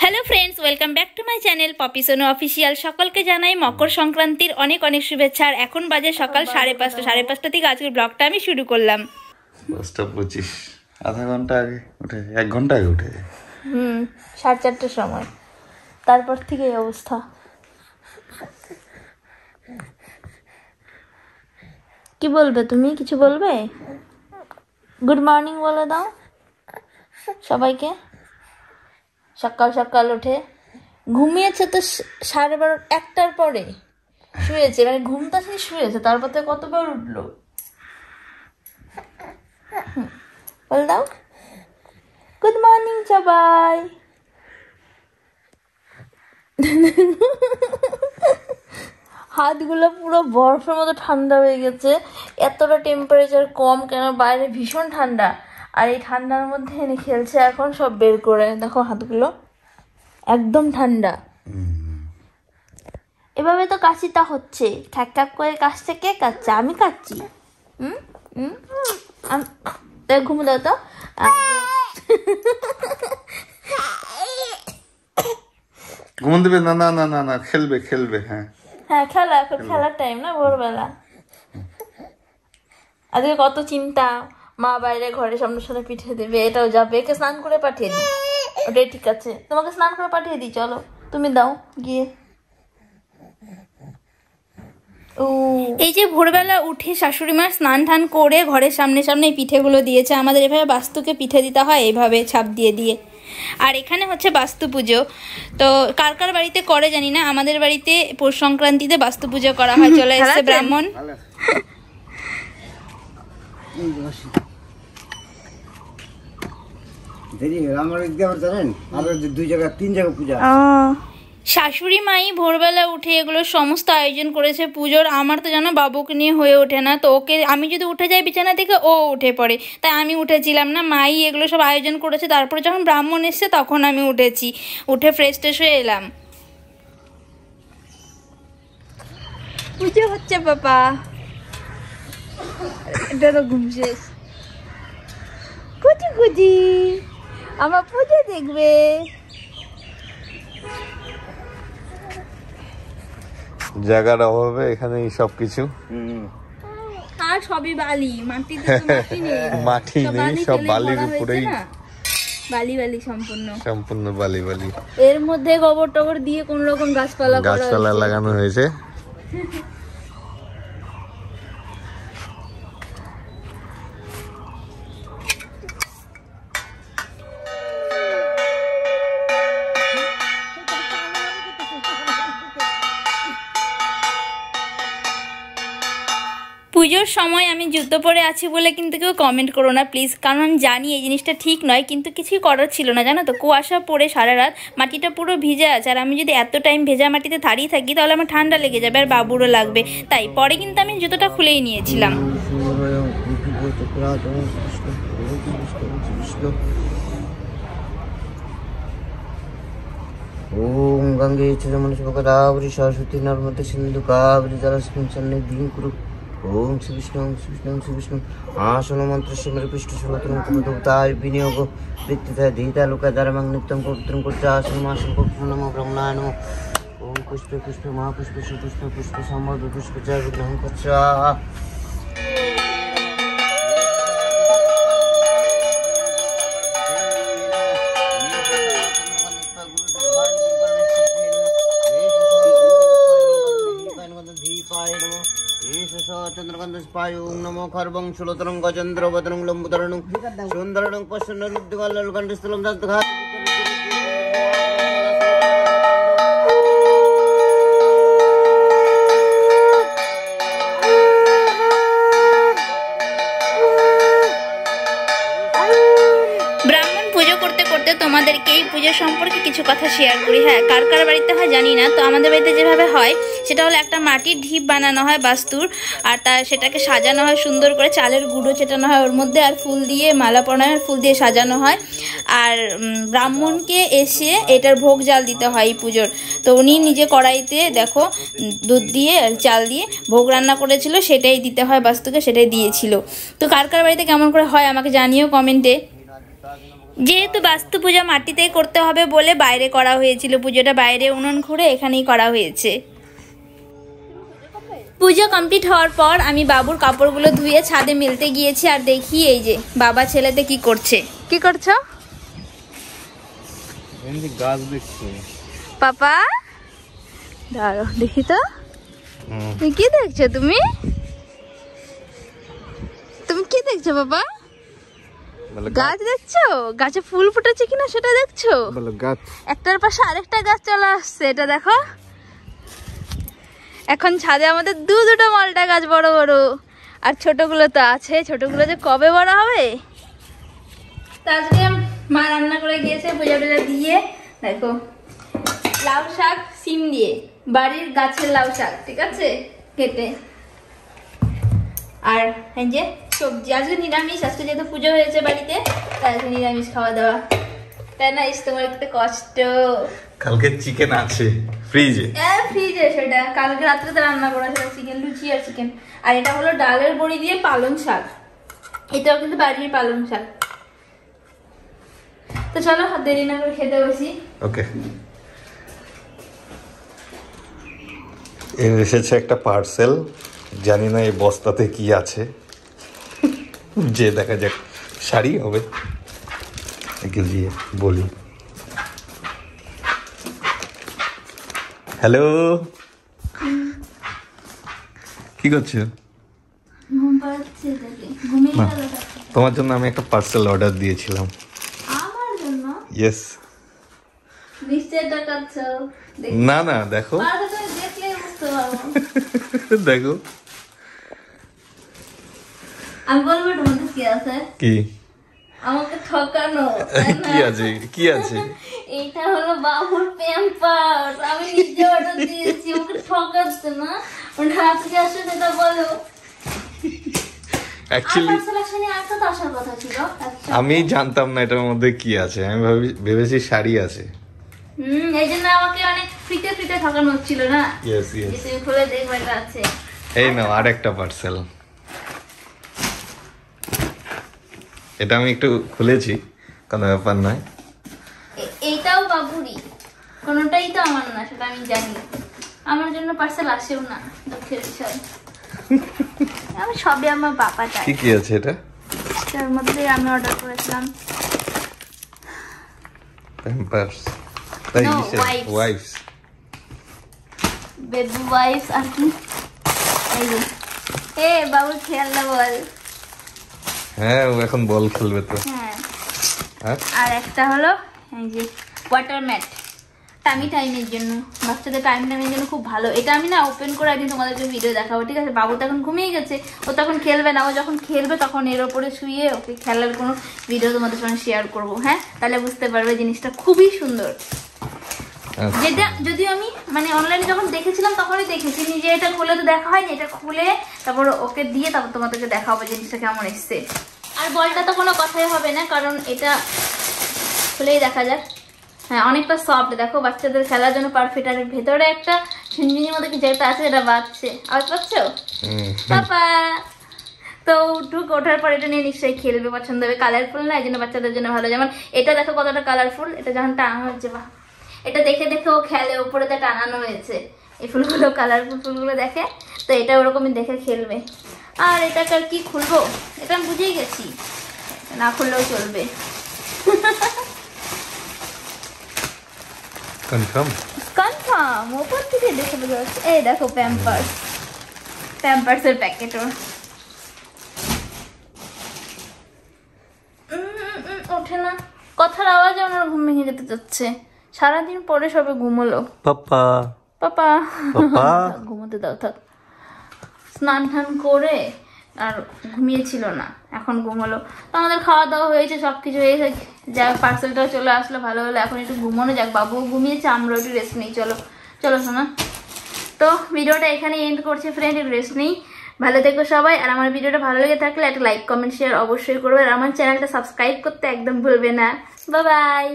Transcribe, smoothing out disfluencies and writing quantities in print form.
Hello friends welcome back to my channel Puppy Sonu official सकलके जानाई मकर संक्रांतिर अनेक अनेक शुभेच्छा। एखन बाजे सकाल 5:30 থেকে আজকের ব্লগটা আমি শুরু করলাম। 5:25 आधा घंटा आगे उठे 1 घंटा आगे उठे 4:30 সময়। তারপর থেকে এই অবস্থা। কি বলবে তুমি? কিছু বলবে? গুড মর্নিং বলে দাও সবাইকে। সকাল সকাল উঠে ঘুমিয়েছে তো 12:30 1টার পরে শুয়েছে, মানে ঘুমটা সেই শুয়েছে, তারপর তো কতবার উঠলো বলে দাও। গুড মর্নিং সবাই। হাতগুলো পুরো বরফের মতো ঠান্ডা হয়ে গেছে। এতটা টেম্পারেচার কম কেন? বাইরে ভীষণ ঠান্ডা, আর এই ঠান্ডার মধ্যে এনে খেলছে এখন সব বের করে। দেখো হাতগুলো একদম ঠান্ডা। এভাবে তো কাশিটা হচ্ছে, ঠ্যাক ঠ্যাক করে কাশছে। কে কাচ্ছে? আমি কাচ্ছি। ঘুমো দাও তো। ঘুমন দিবে না? না না না না, খেলবে খেলবে। হ্যাঁ হ্যাঁ, খেলা, এখন খেলার টাইম না, ভোরবেলা। আজকে কত চিন্তা, মা বাইরে ঘরের সামনে পিঠে দেবে, এটাও যাবে। একে স্নান করে পাঠিয়ে দিই, ওটাই ঠিক আছে। তোমাকে স্নান করে পাঠিয়ে দিই, চলো তুমি দাও গিয়ে। এই যে ভোরবেলা উঠে শাশুড়ি মা স্নান টান করে ঘরের সামনে এই পিঠেগুলো দিয়েছে। আমাদের এভাবে বাস্তুকে পিঠে দিতে হয়, এইভাবে ছাপ দিয়ে দিয়ে। আর এখানে হচ্ছে বাস্তু পুজো। তো কার কার বাড়িতে করে জানি না, আমাদের বাড়িতে পৌষ সংক্রান্তিতে বাস্তু পুজো করা হয়। চলে এসেছে ব্রাহ্মণ। শাশুড়ি মাই ভোরবেলা উঠে এগুলো সমস্ত আয়োজন করেছে পুজোর। আমার তো জানো বাবুকে নিয়ে হয়ে ওঠে না, তো ওকে আমি যদি উঠে যাই বিছানা থেকে ও উঠে পড়ে, তাই আমি উঠেছিলাম না। মাই এগুলো সব আয়োজন করেছে। তারপরে যখন ব্রাহ্মণ এসছে তখন আমি উঠেছি, উঠে ফ্রেশ ট্রেশ হয়ে এলাম। পুজো হচ্ছে বাবা, এটা তো ঘুম শেষ। কুচি কুচি আমার পুজো দেখবে। জায়গার অভাবে এখানে সবকিছু, আর সবই বালি, মাটি মাটি নেই, সব বালির উপরেই। বালি বালি, সম্পূর্ণ বালি বালি। এর মধ্যে গোবর টবর দিয়ে কোন রকম গাছপালা লাগানো হয়েছে। পুজোর সময় আমি জুতো পরে আছি বলে কিন্তু কেউ কমেন্ট করো না প্লিজ, কারণ আমি জানি এই জিনিসটা ঠিক নয়, কিন্তু কিছুই করার ছিল না জানো তো। কুয়াশা পড়ে সারা রাত মাটিটা পুরো ভিজে আছে, আর আমি যদি এত টাইম ভেজা মাটিতে দাঁড়িয়ে থাকি তাহলে আমার ঠান্ডা লেগে যাবে, আর বাবুরও লাগবে। তাই পরে কিন্তু আমি জুতোটা খুলেই নিয়েছিলাম। ओम गंगे चरमणि सरस्वती नर्मदे सिंधु कावेरी जलस्मिन् सन्निधिं कुरु। ओम श्री विष्णु आसन मंत्र सिमर पृष्ठ सुलोचनं कुरुताय विनियोग वृत्तितः धीता लोकाधारमं नित्यं पवित्रं कुर्ता आसन मासन नमो ब्रह्मणाय नमो। ओम पुष्प महापुष्प पुष्प समर्द पुष्प जय विघ्नं कच्चा। ओम नमो खर्वं सुलोचनं गजेन्द्र वदनं लंबोदरनं सुंदरनं पश्यन्नलुब्धगल्लकण्ठस्थलं दन्तघात। তোমাদেরকে এই পুজো সম্পর্কে কিছু কথা শেয়ার করি। হ্যাঁ, কার কার বাড়িতে হয় জানি না, তো আমাদের বাড়িতে যেভাবে হয় সেটা হলো একটা মাটির ঢিপ বানানো হয় বাস্তুর, আর সেটাকে সাজানো হয় সুন্দর করে, চালের গুঁড়ো চেটানো হয় ওর মধ্যে, আর ফুল দিয়ে মালা পরানো হয়, ফুল দিয়ে সাজানো হয়। আর ব্রাহ্মণকে এসে এটার ভোগ জাল দিতে হয় এই পুজোর। তো উনি নিজে কড়াইতে দেখো দুধ দিয়ে আর চাল দিয়ে ভোগ রান্না করেছিল, সেটাই দিতে হয় বাস্তুকে, সেটাই দিয়েছিল। তো কার কার বাড়িতে কেমন করে হয় আমাকে জানিও কমেন্টে। যেহেতু বাস্তু পূজা মাটিতেই করতে হবে বলে বাইরে করা হয়েছিল, পুজোটা বাইরে উনুন খুঁড়ে এখানেই করা হয়েছে। পুজো কমপ্লিট হওয়ার পর আমি বাবুর কাপড়গুলো ধুয়ে ছাদে মেলতে গিয়েছি, আর দেখি এই যে বাবা ছেলেতে কি করছে। কি করছো? গাছ দেখছি। পাপা দাঁড়ো দেখি তো, কি দেখছো তুমি? তুমি কি দেখছো বাবা? গাছ দেখছো? গাছে ফুল ফুটেছে কিনা সেটা দেখছো? একটার পাশে আরেকটা গাছ চলে আসছে, এটা দেখো। এখন ছাদে আমাদের দুটো মালটা গাছ বড় বড়, আর ছোটগুলো তো আছে, ছোটগুলো যে কবে বড় হবে। তো আজকে মা রান্না করে গিয়েছে পূজা টুজা দিয়ে। দেখো লাউ শাক সিম দিয়ে, বাড়ির গাছের লাউ শাক, ঠিক আছে, কেটে। আর এই যে সবজি, আজকে নিরামিষ, আজকে যেহেতু পুজো হয়েছে বাড়িতে, তাই আজকে নিরামিষ খাওয়া দাওয়া। তাই না? তোমার একটু কষ্ট। কালকে চিকেন আছে ফ্রিজে। ফ্রিজে, সেটা কালকে রাত্রে রান্না করা, সেটা চিকেন, লুচি আর চিকেন। আর এটা হলো ডালের বড়ি দিয়ে পালং শাক, এটাও কিন্তু বাড়ির পালং শাক। তো চলো দেরি না করে খেতে বসি। ওকে। এসেছে একটা পার্সেল, জানি না এই বস্তাতে কি আছে, যে দেখা যাক। শাড়ি হবে, একে দিয়ে বলি। হ্যালো, কি করছো? না, তোমার জন্য আমি একটা পার্সেল অর্ডার দিয়েছিলাম। আমার জন্য? ইয়েস। না না, দেখো দেখো। আমি বলবো তোমাদের কি আছে? কি? আমাকে ঠকানো। কি আছে? কি আছে? এটা হলো বাবুর প্যাম্পার্স, আমি নিজে অর্ডার দিয়েছি। ওকে ঠকাচ্ছে না, ওটা আজকে আসে সেটা বলো। অ্যাকচুয়ালি আমি জানতাম না এটার মধ্যে কি আছে, আমি ভেবেছি শাড়ি আছে। এই জন্য আমাকে অনেক ফ্রিতে ফ্রিতে ঠকানো হচ্ছিল না। Yes yes. তুমি খুলে দেখো এটা আছে। এই নাও আরেকটা পার্সেল। এটা আমি একটু খুলেছি, কোনো ব্যাপার নয়। এইটাও বাবুরই, কোনোটাই তো আমার না, সেটা আমি জানি। আমার জন্য পার্সেল আসেও না, দুঃখের বিষয়। আমি সবই আমার বাবা চাই। কি আছে এটা? এর মধ্যে আমি অর্ডার করেছিলাম প্যাম্পার্স, তাই ওয়াইফস, বেবি ওয়াইফস। আর কি এই যে বাবুর খেলনা বল। হ্যাঁ, ও এখন বল খেলবে তো। হ্যাঁ। আর একটা হলো এই যে ওয়াটার ম্যাট, টাইমের জন্য, বাচ্চাদের টাইমের জন্য খুব ভালো। এটা আমি না ওপেন করে একদিন তোমাদেরকে ভিডিও দেখাবো, ঠিক আছে? বাবু তো এখন ঘুমিয়ে গেছে, ও তখন খেলবে না। ও যখন খেলবে তখন এর ওপরে শুয়ে ওকে খেলার কোনো ভিডিও তোমাদের সঙ্গে শেয়ার করবো। হ্যাঁ, তাহলে বুঝতে পারবে জিনিসটা খুবই সুন্দর। যেটা যদিও আমি মানে অনলাইনে যখন দেখেছিলাম তখনই দেখেছি, নিজে এটা খুলে তো দেখা হয়নি। এটা খুলে তারপর ওকে দিয়ে তারপর তোমাদেরকে দেখাবো জিনিসটা কেমন এসছে। আর বলটা তো কোনো কথাই হবে না, কারণ এটা খুলেই দেখা যাক। হ্যাঁ, অনেকটা সফট, দেখো বাচ্চাদের খেলার জন্য পারফেক্ট। আর ভেতরে একটা ঝিনঝিনির মধ্যে কিছু একটা আছে, এটা বাজছে, আওয়াজ পাচ্ছ পাপা? তো উঠুক, ওঠার পর এটা নিয়ে নিশ্চয়ই খেলবে, পছন্দ হবে। কালারফুল না, এই জন্য বাচ্চাদের জন্য ভালো। যেমন এটা দেখো কতটা কালারফুল, এটা যখন টাঙানো হচ্ছে, বা এটা দেখে দেখে ও খেলে, উপরে তো টাঙানো হয়েছে। এই ফুলগুলো কালারফুল ফুলগুলো দেখে, তো এটা ওরকমই দেখে খেলবে। আর এটাকে আর কি খুলবো, এটা আমি বুঝেই গেছি, না খুললেও চলবে। কনফার্ম, ওপর থেকে দেখে বোঝা যাচ্ছে। এই দেখো প্যাম্পার্স, প্যাম্পার্সের প্যাকেট। ওঠে না, কথার আওয়াজে আমার ঘুম ভেঙে যেতে যাচ্ছে। সারাদিন পরে সবে ঘুমোলো। পাপা পাপা পাপা ঘুমোতে দাও, থাক। স্নান টান করে আর ঘুমিয়েছিল না, এখন ঘুমোলো। তো আমাদের খাওয়া দাওয়া হয়েছে, সব কিছু হয়েছে, যা পার্সেলটাও চলে আসলো, ভালো হলো। এখন একটু ঘুমানো যাক, বাবুও ঘুমিয়েছে, আমরা একটু রেস্ট নেই। চলো চলো শোনা। তো ভিডিওটা এখানে এন্ড করছি ফ্রেন্ড, একটু রেস্ট নেই। ভালো থেকো সবাই। আর আমার ভিডিওটা ভালো লেগে থাকলে একটা লাইক কমেন্ট শেয়ার অবশ্যই করবে। আর আমার চ্যানেলটা সাবস্ক্রাইব করতে একদম ভুলবে না। Bye bye.